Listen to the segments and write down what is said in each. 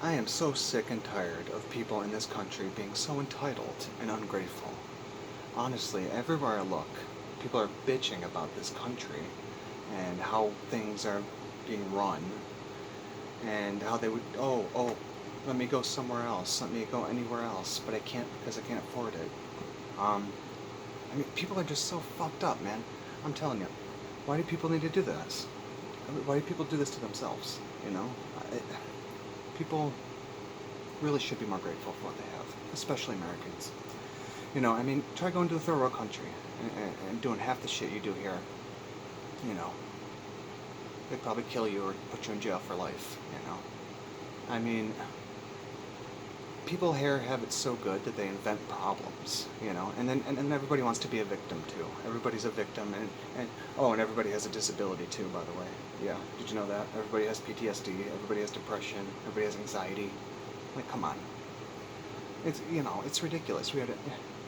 I am so sick and tired of people in this country being so entitled and ungrateful. Honestly, everywhere I look, people are bitching about this country and how things are being run and how they would, let me go somewhere else, let me go anywhere else, but I can't because I can't afford it. Um, people are just so fucked up, man. I'm telling you. Why do people need to do this? Why do people do this to themselves? You know? I, People really should be more grateful for what they have, especially Americans. Try going to a third world country and doing half the shit you do here. You know, they'd probably kill you or put you in jail for life, you know. I mean, people here have it so good that they invent problems, you know, and then everybody wants to be a victim too. Everybody's a victim, and everybody has a disability too, by the way. Yeah, did you know that? Everybody has PTSD, everybody has depression, everybody has anxiety. Like, come on. It's ridiculous.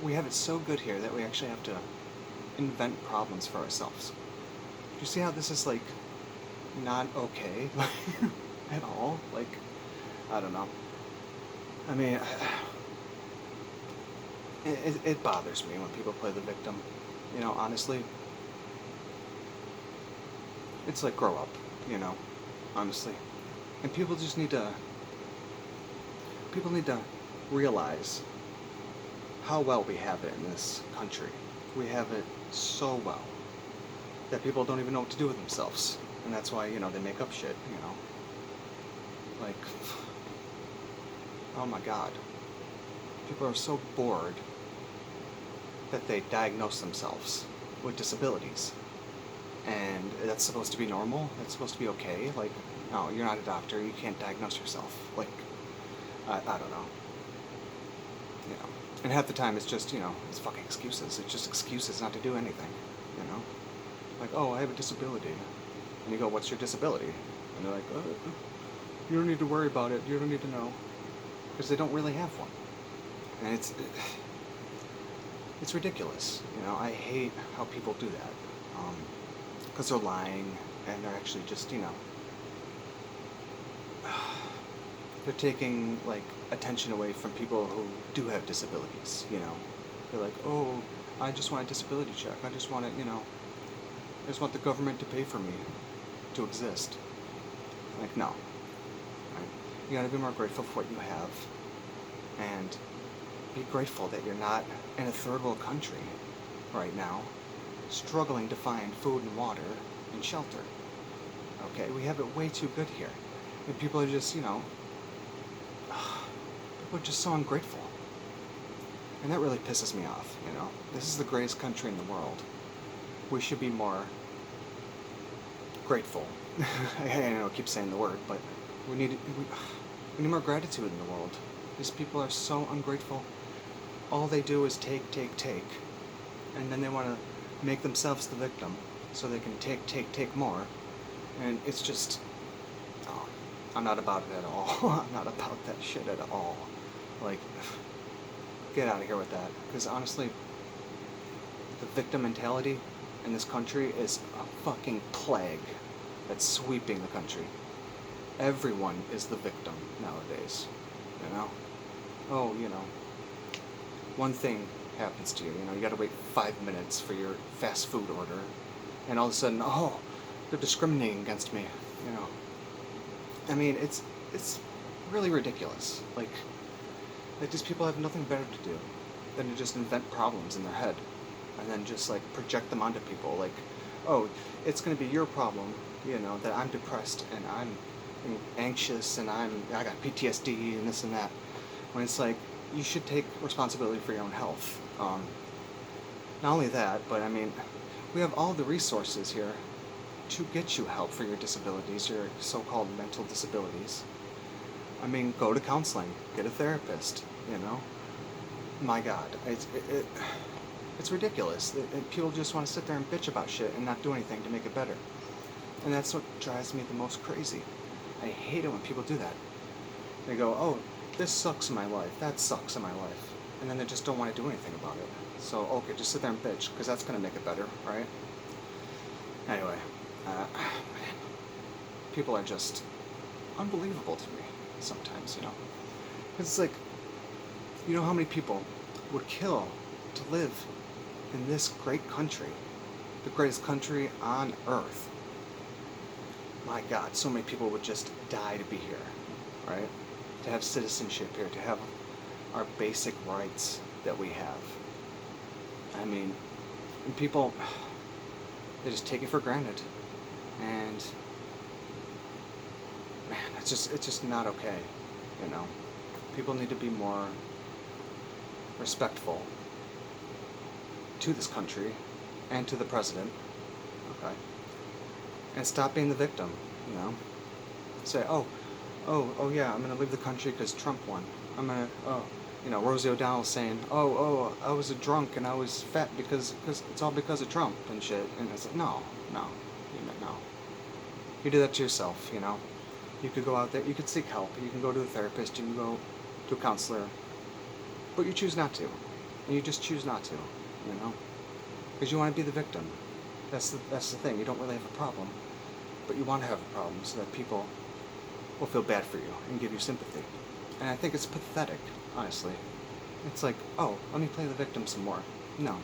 We have it so good here that we actually have to invent problems for ourselves. Do you see how this is like not okay at all? Like, I don't know. I mean, it bothers me when people play the victim. You know, honestly, it's like grow up. You know, honestly, and people need to realize how well we have it in this country. We have it so well that people don't even know what to do with themselves, and that's why they make up shit. Like, oh my God, people are so bored that they diagnose themselves with disabilities, and that's supposed to be normal. That's supposed to be okay. Like, no, you're not a doctor. You can't diagnose yourself. Like, I don't know. You know, and half the time it's just it's fucking excuses. It's just excuses not to do anything. You know, like, oh, I have a disability, and you go, what's your disability? And they're like, you don't need to worry about it. You don't need to know, because they don't really have one, and it's ridiculous. I hate how people do that, because they're lying and they're actually just they're taking like attention away from people who do have disabilities. They're like, oh, I just want a disability check. I just want I just want the government to pay for me to exist. Like, no. Right? You gotta be more grateful for what you have, and be grateful that you're not in a third world country right now, struggling to find food and water and shelter. Okay, we have it way too good here, and people are just people are just so ungrateful, and that really pisses me off. This is the greatest country in the world. We should be more grateful. I know I keep saying the word, but we need more gratitude in the world. These people are so ungrateful. All they do is take, and then they want to make themselves the victim so they can take more. And it's just, oh, I'm not about it at all. I'm not about that shit at all. Like, get out of here with that. Because honestly, the victim mentality in this country is a fucking plague that's sweeping the country. Everyone is the victim nowadays. Oh, one thing happens to you. You gotta wait 5 minutes for your fast food order, and all of a sudden, oh, they're discriminating against me. It's really ridiculous. Like these people have nothing better to do than to just invent problems in their head, and then just like project them onto people. Like, oh, it's gonna be your problem, that I'm depressed and I'm anxious and I got PTSD and this and that. When it's like, you should take responsibility for your own health. Not only that, but we have all the resources here to get you help for your disabilities, your so-called mental disabilities. Go to counseling, get a therapist. My God, it's ridiculous. People just want to sit there and bitch about shit and not do anything to make it better. And that's what drives me the most crazy. I hate it when people do that. They go, oh, this sucks in my life, that sucks in my life, and then they just don't want to do anything about it. So, okay, just sit there and bitch, because that's going to make it better, right? Anyway, man, people are just unbelievable to me. sometimes, you know. It's like, you know how many people would kill to live in this great country, the greatest country on earth. My God, so many people would just die to be here, right? To have citizenship here, to have our basic rights that we have. I mean, and people, they just take it for granted. And man, it's just not okay, you know. People need to be more respectful to this country and to the president, okay? And stop being the victim, you know. Say, oh yeah, I'm gonna leave the country because Trump won. I'm gonna, Rosie O'Donnell saying, I was a drunk and I was fat because it's all because of Trump and shit. And it's like, no. You do that to yourself, you know. You could go out there, you could seek help, you can go to a therapist, you can go to a counselor, but you choose not to. And you just choose not to, you know. Because you want to be the victim. That's the thing. You don't really have a problem, but you want to have a problem so that people will feel bad for you and give you sympathy. And I think it's pathetic, honestly. It's like, oh, let me play the victim some more. No,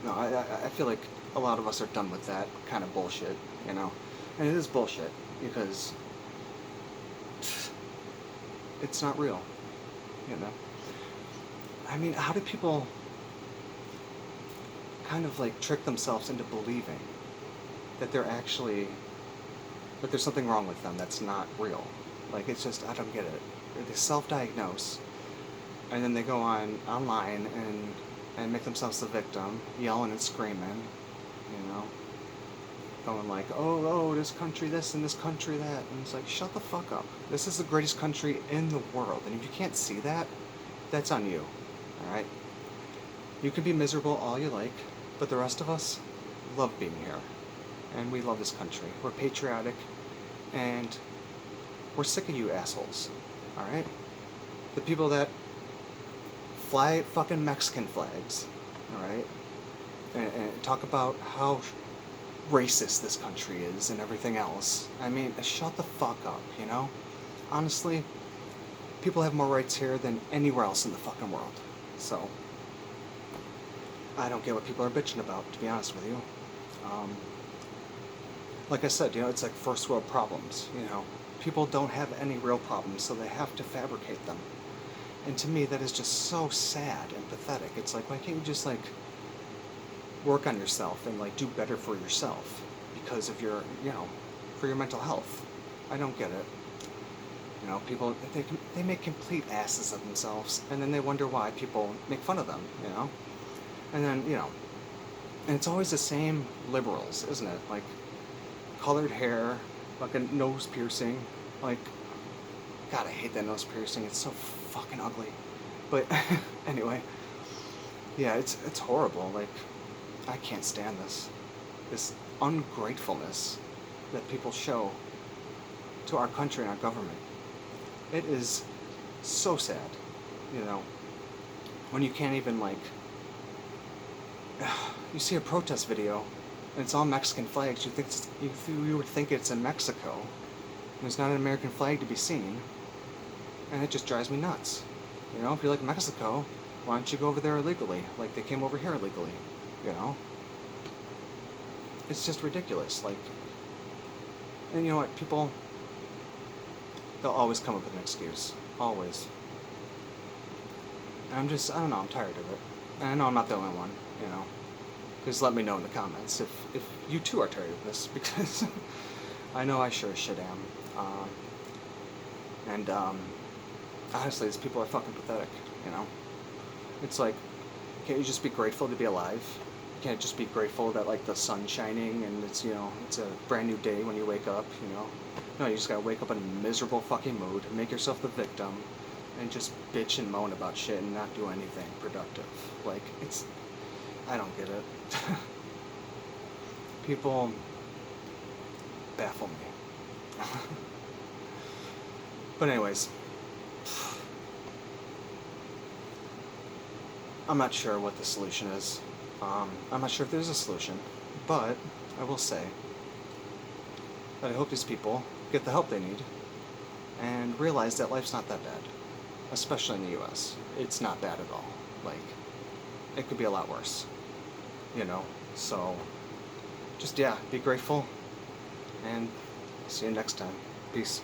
I feel like a lot of us are done with that kind of bullshit, you know. And it is bullshit because it's not real, you know. I mean, how do people kind of like trick themselves into believing that that there's something wrong with them that's not real? Like, it's just, I don't get it. They self-diagnose, and then they go online and make themselves the victim, yelling and screaming, you know, going like, oh, this country this and this country that, and it's like, shut the fuck up. This is the greatest country in the world, and if you can't see that, that's on you, alright? You can be miserable all you like, but the rest of us love being here, and we love this country. We're patriotic, and we're sick of you assholes, alright? The people that fly fucking Mexican flags, alright? And talk about how racist this country is and everything else. I mean, shut the fuck up, you know? Honestly, people have more rights here than anywhere else in the fucking world. So, I don't get what people are bitching about, to be honest with you. Like I said, you know, it's like first world problems, you know. People don't have any real problems, so they have to fabricate them. And to me, that is just so sad and pathetic. It's like, why can't you just, like, work on yourself and, like, do better for yourself because of your, you know, for your mental health? I don't get it. You know, people, they make complete asses of themselves, and then they wonder why people make fun of them, you know? And then, you know, and it's always the same liberals, isn't it? Like, colored hair, fucking nose piercing, like, God, I hate that nose piercing, it's so fucking ugly. But, anyway, yeah, it's horrible, like, I can't stand this ungratefulness that people show to our country and our government. It is so sad, you know, when you can't even, like, you see a protest video and it's all Mexican flags. You would think it's in Mexico. There's not an American flag to be seen, and it just drives me nuts. You know, if you like Mexico, why don't you go over there illegally, like they came over here illegally? You know, it's just ridiculous. Like, and you know what, people, they'll always come up with an excuse, always. And I don't know, I'm tired of it. And I know I'm not the only one, you know. Just let me know in the comments if you too are tired of this, because I know I sure as shit am. Honestly, these people are fucking pathetic, you know. It's like, can't you just be grateful to be alive? You can't just be grateful that, like, the sun's shining and it's, you know, it's a brand new day when you wake up, you know. No, you just gotta wake up in a miserable fucking mood, make yourself the victim, and just bitch and moan about shit and not do anything productive. Like, I don't get it. People baffle me. But anyways, I'm not sure what the solution is. I'm not sure if there's a solution, but I will say that I hope these people get the help they need, and and realize that life's not that bad. Especially in the US. It's not bad at all. Like, it could be a lot worse. You know? So, just, yeah, be grateful, and see you next time. Peace.